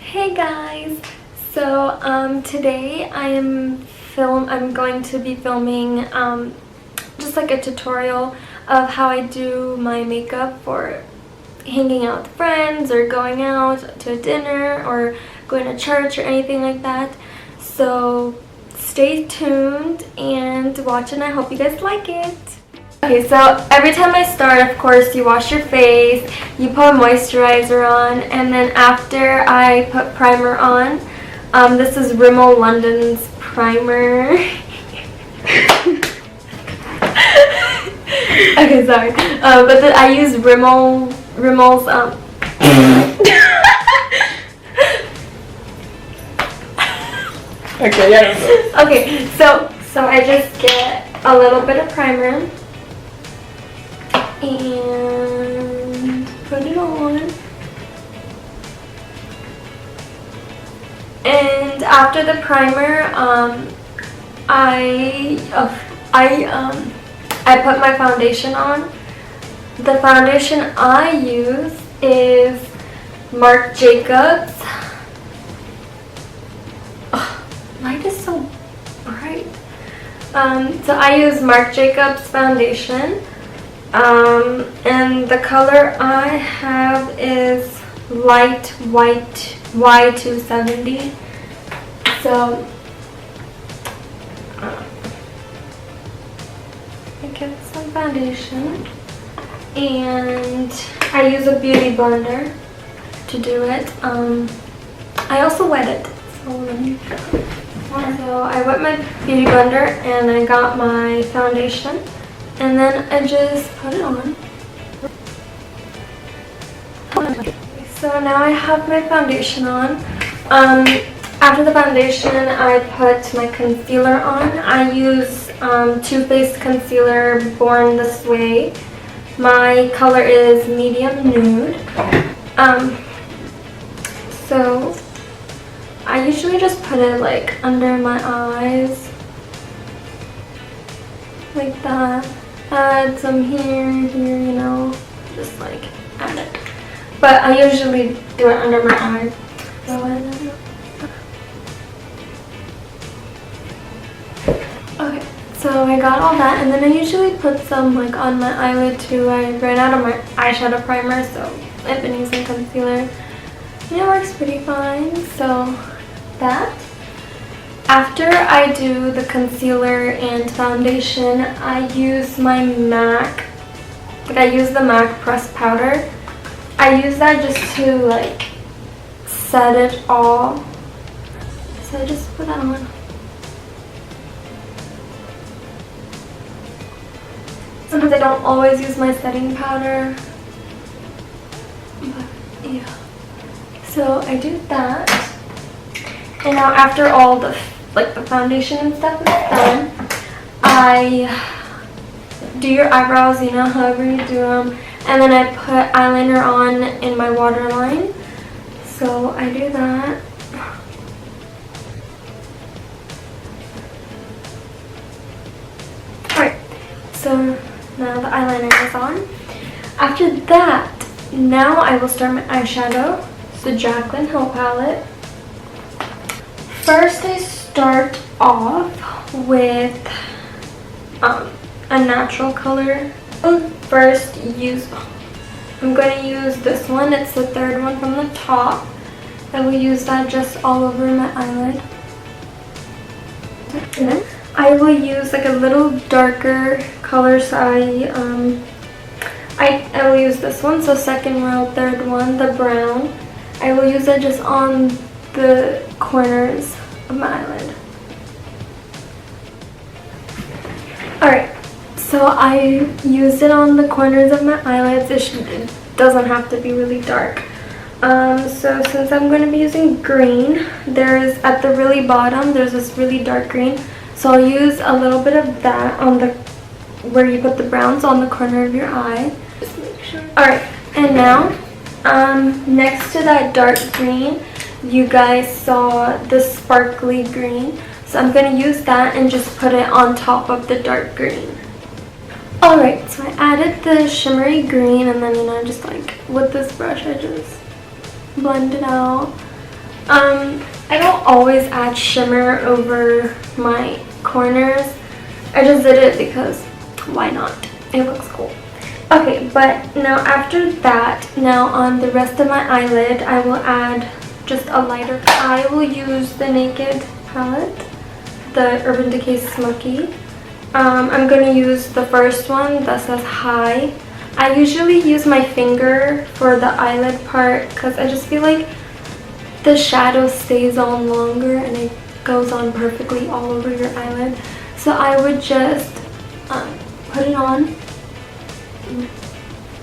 Hey guys! So today I'm going to be filming just like a tutorial of how I do my makeup for hanging out with friends or going out to a dinner or going to church or anything like that. So stay tuned and watch, and I hope you guys like it. Okay, so every time I start, of course, you wash your face, you put moisturizer on, and then after I put primer on, this is Rimmel London's primer. Okay, sorry. But I use Rimmel's, Okay, yeah. Okay, so I just get a little bit of primer and put it on, and after the primer I put my foundation on. The foundation I use is Marc Jacobs. Light is so bright. So I use Marc Jacobs foundation. And the color I have is light white Y270. So I get some foundation, and I use a beauty blender to do it. I also wet it. So I wet my beauty blender and I got my foundation. And then I just put it on. So now I have my foundation on. After the foundation, I put my concealer on. I use Too Faced concealer Born This Way. My color is medium nude. So I usually just put it like under my eyes, like that. Add some here, you know, just like add it. But I usually do it under my eye. Okay, so I got all that, and then I usually put some like on my eyelid too. I ran out of my eyeshadow primer, so I've been using concealer. And it works pretty fine, so that. After I do the concealer and foundation, I use my MAC, I use the MAC pressed powder. I use that just to like set it all. So I just put that on. Sometimes I don't always use my setting powder, but yeah. So I do that. And now after all the foundation and stuff is done, I do your eyebrows, you know, however you do them, and then I put eyeliner on in my waterline. So I do that. Alright, so now the eyeliner is on. After that, now I will start my eyeshadow. It's the Jaclyn Hill palette. First, I start off with a natural color. First, I'm going to use this one. It's the third one from the top. I will use that just all over my eyelid. And then I will use like a little darker color, so I will use this one. So second row, third one, the brown. I will use it just on the corners of my eyelid. Alright, so I used it on the corners of my eyelids. It doesn't have to be really dark. So since I'm going to be using green, there's at the really bottom, there's this really dark green. So I'll use a little bit of that on the, where you put the browns on the corner of your eye. Just make sure. Alright, and now, next to that dark green, you guys saw the sparkly green. So I'm going to use that and just put it on top of the dark green. Alright, so I added the shimmery green, and then, you know, just like with this brush I just blend it out. I don't always add shimmer over my corners. I just did it because why not? It looks cool. Okay, but now after that, now on the rest of my eyelid, I will add just a lighter. I will use the Naked palette, the Urban Decay Smoky. I'm going to use the first one that says High. I usually use my finger for the eyelid part because I just feel like the shadow stays on longer and it goes on perfectly all over your eyelid. So I would just put it on.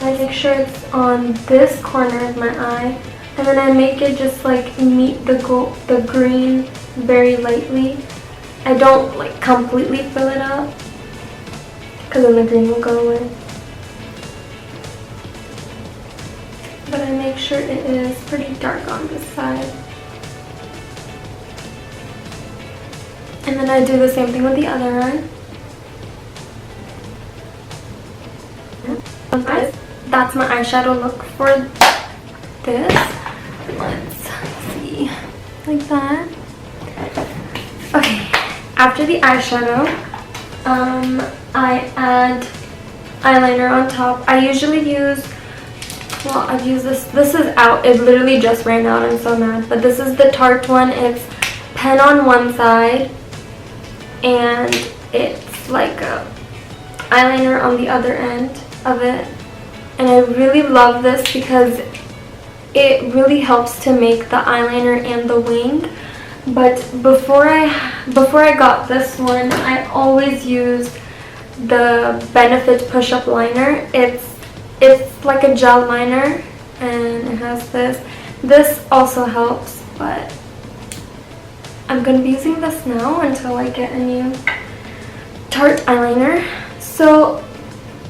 I make sure it's on this corner of my eye, and then I make it just like meet the green very lightly. I don't like completely fill it up because then the green will go away. But I make sure it is pretty dark on this side. And then I do the same thing with the other eye. That's my eyeshadow look for this. Let's see, like that. Okay, after the eyeshadow, I add eyeliner on top. I usually use, well, I've used this. This is out. It literally just ran out. I'm so mad. But this is the Tarte one. It's pen on one side, and it's like a eyeliner on the other end of it. And I really love this because it really helps to make the eyeliner and the wing. But before I got this one, I always used the Benefit Push-Up Liner. It's like a gel liner, and it has this. This also helps, but I'm going to be using this now until I get a new Tarte eyeliner. So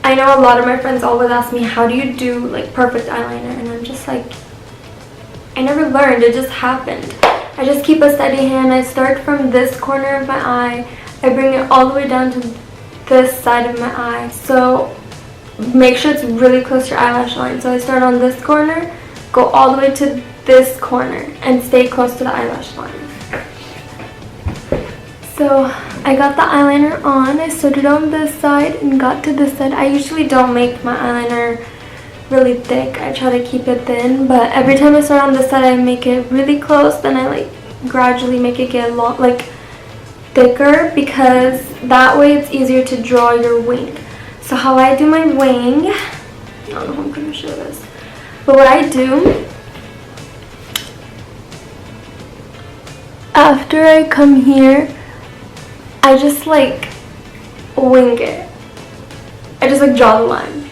I know a lot of my friends always ask me, how do you do like perfect eyeliner? And I'm just like, I never learned, it just happened. I just keep a steady hand. I start from this corner of my eye. I bring it all the way down to this side of my eye. So make sure it's really close to your eyelash line. So I start on this corner, go all the way to this corner, and stay close to the eyelash line. So I got the eyeliner on. I started on this side and got to this side. I usually don't make my eyeliner really thick. I try to keep it thin, but every time I start on this side, I make it really close. Then I like gradually make it get thicker, because that way it's easier to draw your wing. So how I do my wing, I don't know how I'm going to show this, but what I do, after I come here, I just like wing it. I just like draw the line.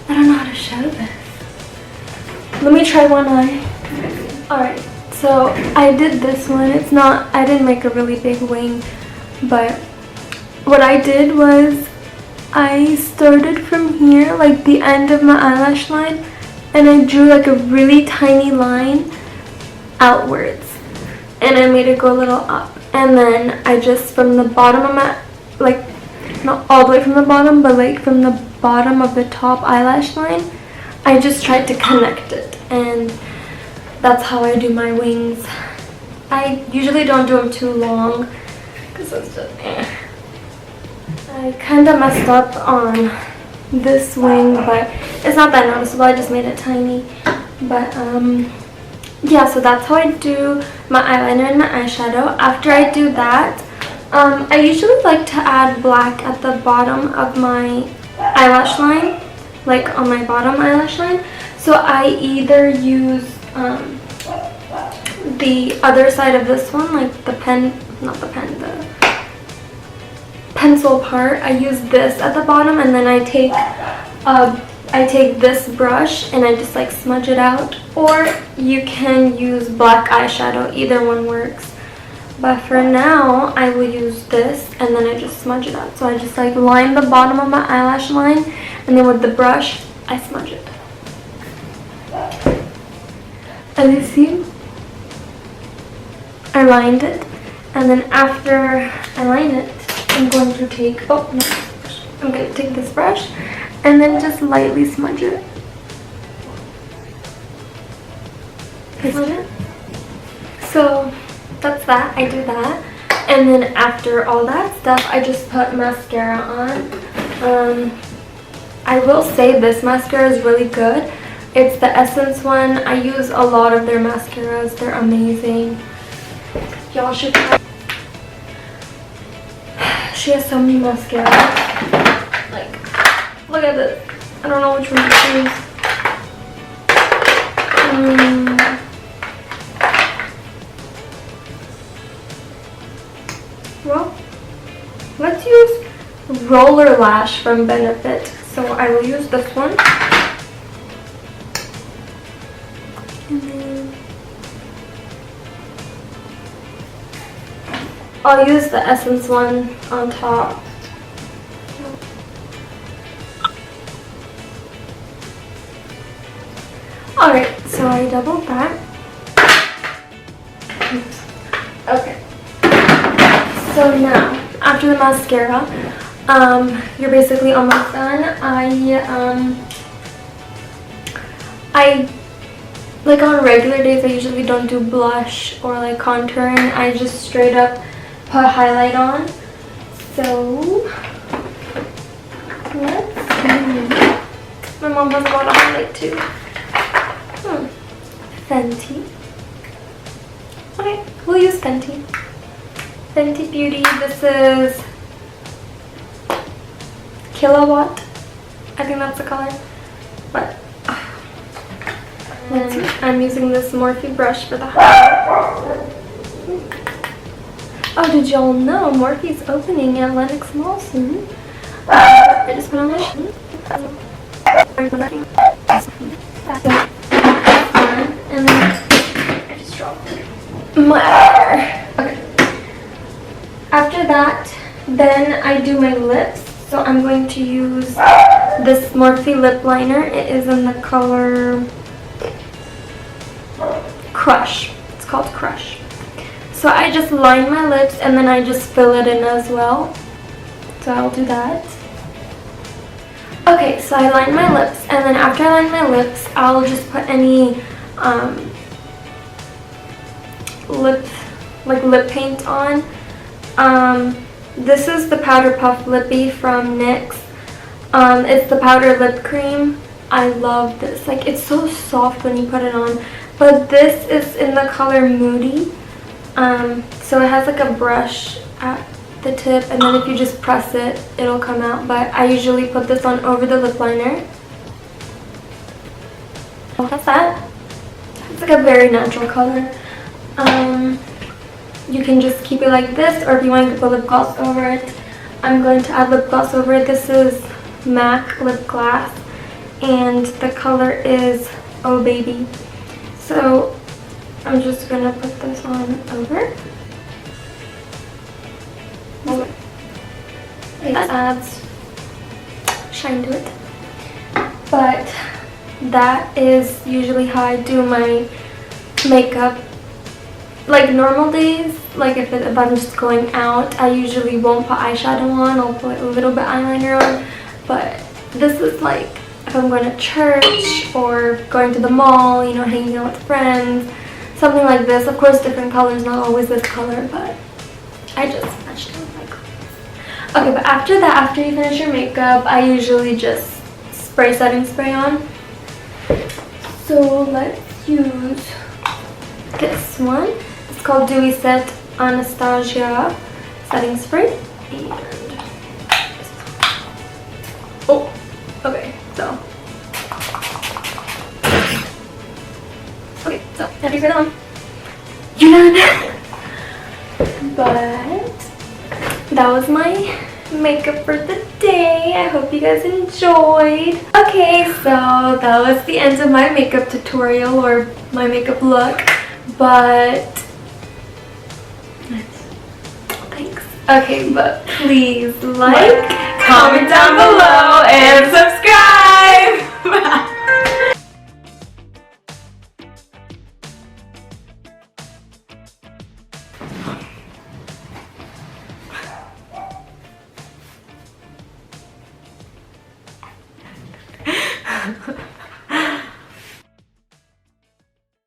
I don't know how to show this. Let me try one eye. Alright, so I did this one. It's not, I didn't make a really big wing, but what I did was I started from here, like the end of my eyelash line, and I drew like a really tiny line outwards, and I made it go a little up. And then I just, from the bottom of my, like, not all the way from the bottom, but like from the bottom of the top eyelash line, I just tried to connect it. And that's how I do my wings. I usually don't do them too long, because it's just, I kind of messed up on this wing, but it's not that noticeable. I just made it tiny. But, yeah, so that's how I do my eyeliner and my eyeshadow. After I do that, I usually like to add black at the bottom of my eyelash line, like on my bottom eyelash line. So I either use the other side of this one, like the the pencil part. I use this at the bottom, and then I take this brush and I just like smudge it out, or you can use black eyeshadow. Either one works, but for now I will use this, and then I just smudge it out. So I just like line the bottom of my eyelash line, and then with the brush I smudge it. As you see, I lined it, and then after I line it, I'm going to take this brush and then just lightly smudge it. Smudge it. So that's that. I do that. And then after all that stuff, I just put mascara on. I will say this mascara is really good. It's the Essence one. I use a lot of their mascaras. They're amazing. Y'all should try. She has so many mascaras. Like, look at this. I don't know which one to choose. Well, let's use Roller Lash from Benefit. So I will use this one. And then I'll use the Essence one on top. Alright, so I doubled that. Oops. Okay. So now, after the mascara, you're basically almost done. I like on regular days I usually don't do blush or like contouring. I just straight up put highlight on. So let's see. My mom has a lot of highlight too. Fenty. Okay, we'll use Fenty. Fenty Beauty. This is Kilowatt. I think that's the color. But I'm using this Morphe brush for the highlight. Oh, did y'all know Morphe's opening at Lenox Mall soon? I just put on my shoe. And then I just dropped my hair. Okay. After that, then I do my lips. So I'm going to use this Morphe lip liner. It is in the color Crush. It's called Crush. So I just line my lips and then I just fill it in as well. So I'll do that. Okay, so I line my lips, and then after I line my lips, I'll just put any lip paint on. This is the Powder Puff Lippy from NYX. It's the powder lip cream. I love this. Like, it's so soft when you put it on. But this is in the color Moody. So it has like a brush at the tip, and then if you just press it, it'll come out. But I usually put this on over the lip liner. That's that. It's like a very natural color. You can just keep it like this, or if you want to put lip gloss over it. I'm going to add lip gloss over it. This is MAC Lip Glass, and the color is Oh Baby. So I'm just going to put this on over. It adds shine to it. But that is usually how I do my makeup. Like normal days, like if I'm just going out, I usually won't put eyeshadow on. I'll put a little bit eyeliner on. But this is like if I'm going to church or going to the mall, you know, hanging out with friends, something like this. Of course, different colors, not always this color, but I just matched it with my clothes. Okay, but after that, after you finish your makeup, I usually just spray setting spray on. So let's use this one. It's called Dewy Set Anastasia Setting Spray. And oh, okay, so have you got it on? You're done. But that was my makeup for the day. I hope you guys enjoyed. Okay, so that was the end of my makeup tutorial or my makeup look. But thanks. Okay, but please like, comment down below, and subscribe.